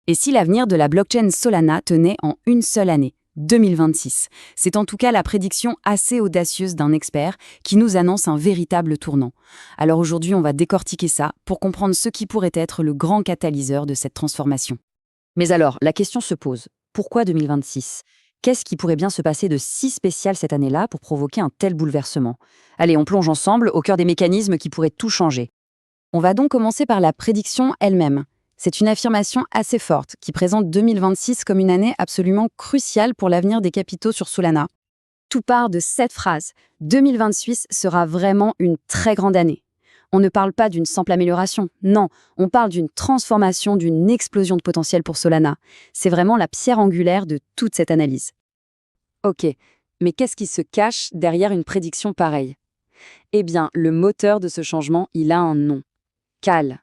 Et si l'avenir de la blockchain Solana tenait en une seule année, 2026? C'est en tout cas la prédiction assez audacieuse d'un expert qui nous annonce un véritable tournant. Alors aujourd'hui, on va décortiquer ça pour comprendre ce qui pourrait être le grand catalyseur de cette transformation. Mais alors, la question se pose. Pourquoi 2026 ? Qu'est-ce qui pourrait bien se passer de si spécial cette année-là pour provoquer un tel bouleversement ? Allez, on plonge ensemble au cœur des mécanismes qui pourraient tout changer. On va donc commencer par la prédiction elle-même. C'est une affirmation assez forte qui présente 2026 comme une année absolument cruciale pour l'avenir des capitaux sur Solana. Tout part de cette phrase: 2026 sera vraiment une très grande année. On ne parle pas d'une simple amélioration, non, on parle d'une transformation, d'une explosion de potentiel pour Solana. C'est vraiment la pierre angulaire de toute cette analyse. Ok, mais qu'est-ce qui se cache derrière une prédiction pareille ? Eh bien, le moteur de ce changement, il a un nom. Cal.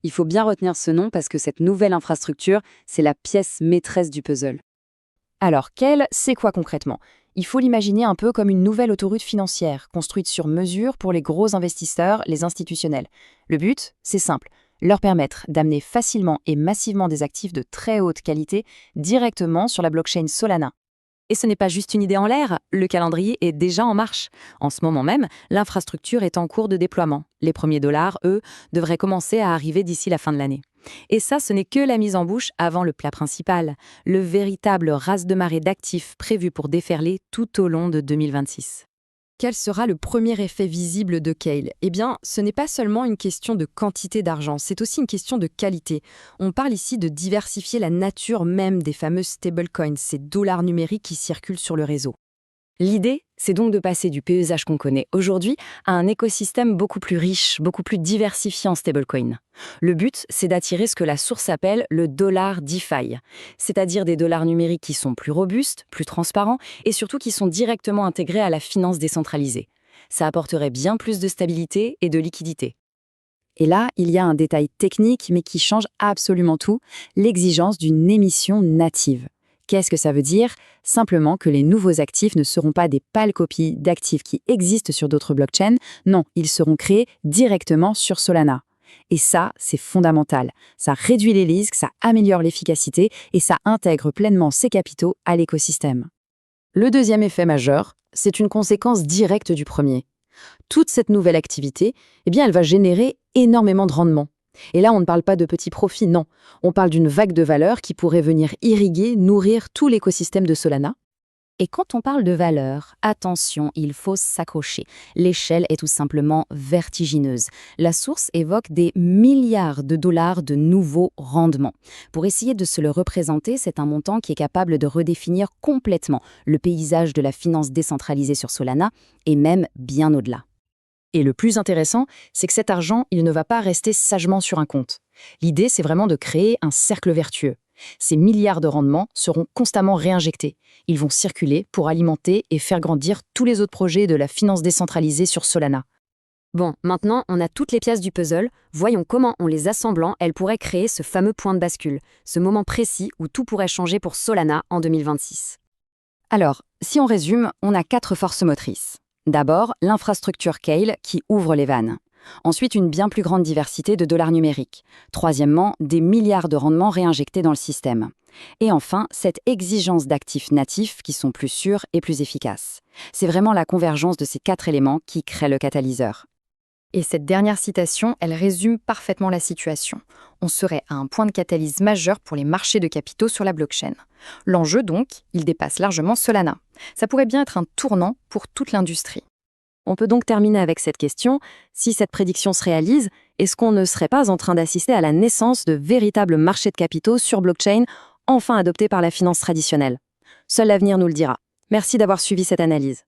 Il faut bien retenir ce nom parce que cette nouvelle infrastructure, c'est la pièce maîtresse du puzzle. Alors, Cal, c'est quoi concrètement ? Il faut l'imaginer un peu comme une nouvelle autoroute financière, construite sur mesure pour les gros investisseurs, les institutionnels. Le but, c'est simple, leur permettre d'amener facilement et massivement des actifs de très haute qualité directement sur la blockchain Solana. Et ce n'est pas juste une idée en l'air, le calendrier est déjà en marche. En ce moment même, l'infrastructure est en cours de déploiement. Les premiers dollars, eux, devraient commencer à arriver d'ici la fin de l'année. Et ça, ce n'est que la mise en bouche avant le plat principal, le véritable raz-de-marée d'actifs prévu pour déferler tout au long de 2026. Quel sera le premier effet visible de Cal ? Eh bien, ce n'est pas seulement une question de quantité d'argent, c'est aussi une question de qualité. On parle ici de diversifier la nature même des fameux stablecoins, ces dollars numériques qui circulent sur le réseau. L'idée, c'est donc de passer du paysage qu'on connaît aujourd'hui à un écosystème beaucoup plus riche, beaucoup plus diversifié en stablecoin. Le but, c'est d'attirer ce que la source appelle le dollar DeFi, c'est-à-dire des dollars numériques qui sont plus robustes, plus transparents et surtout qui sont directement intégrés à la finance décentralisée. Ça apporterait bien plus de stabilité et de liquidité. Et là, il y a un détail technique mais qui change absolument tout, l'exigence d'une émission native. Qu'est-ce que ça veut dire ? Simplement que les nouveaux actifs ne seront pas des pâles copies d'actifs qui existent sur d'autres blockchains. Non, ils seront créés directement sur Solana. Et ça, c'est fondamental. Ça réduit les risques, ça améliore l'efficacité et ça intègre pleinement ces capitaux à l'écosystème. Le deuxième effet majeur, c'est une conséquence directe du premier. Toute cette nouvelle activité, eh bien, elle va générer énormément de rendement. Et là, on ne parle pas de petits profits, non. On parle d'une vague de valeur qui pourrait venir irriguer, nourrir tout l'écosystème de Solana. Et quand on parle de valeur, attention, il faut s'accrocher. L'échelle est tout simplement vertigineuse. La source évoque des milliards de dollars de nouveaux rendements. Pour essayer de se le représenter, c'est un montant qui est capable de redéfinir complètement le paysage de la finance décentralisée sur Solana et même bien au-delà. Et le plus intéressant, c'est que cet argent, il ne va pas rester sagement sur un compte. L'idée, c'est vraiment de créer un cercle vertueux. Ces milliards de rendements seront constamment réinjectés. Ils vont circuler pour alimenter et faire grandir tous les autres projets de la finance décentralisée sur Solana. Bon, maintenant, on a toutes les pièces du puzzle. Voyons comment, en les assemblant, elles pourraient créer ce fameux point de bascule, ce moment précis où tout pourrait changer pour Solana en 2026. Alors, si on résume, on a 4 forces motrices. D'abord, l'infrastructure Cal qui ouvre les vannes. Ensuite, une bien plus grande diversité de dollars numériques. Troisièmement, des milliards de rendements réinjectés dans le système. Et enfin, cette exigence d'actifs natifs qui sont plus sûrs et plus efficaces. C'est vraiment la convergence de ces 4 éléments qui crée le catalyseur. Et cette dernière citation, elle résume parfaitement la situation. On serait à un point de catalyse majeur pour les marchés de capitaux sur la blockchain. L'enjeu donc, il dépasse largement Solana. Ça pourrait bien être un tournant pour toute l'industrie. On peut donc terminer avec cette question. Si cette prédiction se réalise, est-ce qu'on ne serait pas en train d'assister à la naissance de véritables marchés de capitaux sur blockchain, enfin adoptés par la finance traditionnelle ? Seul l'avenir nous le dira. Merci d'avoir suivi cette analyse.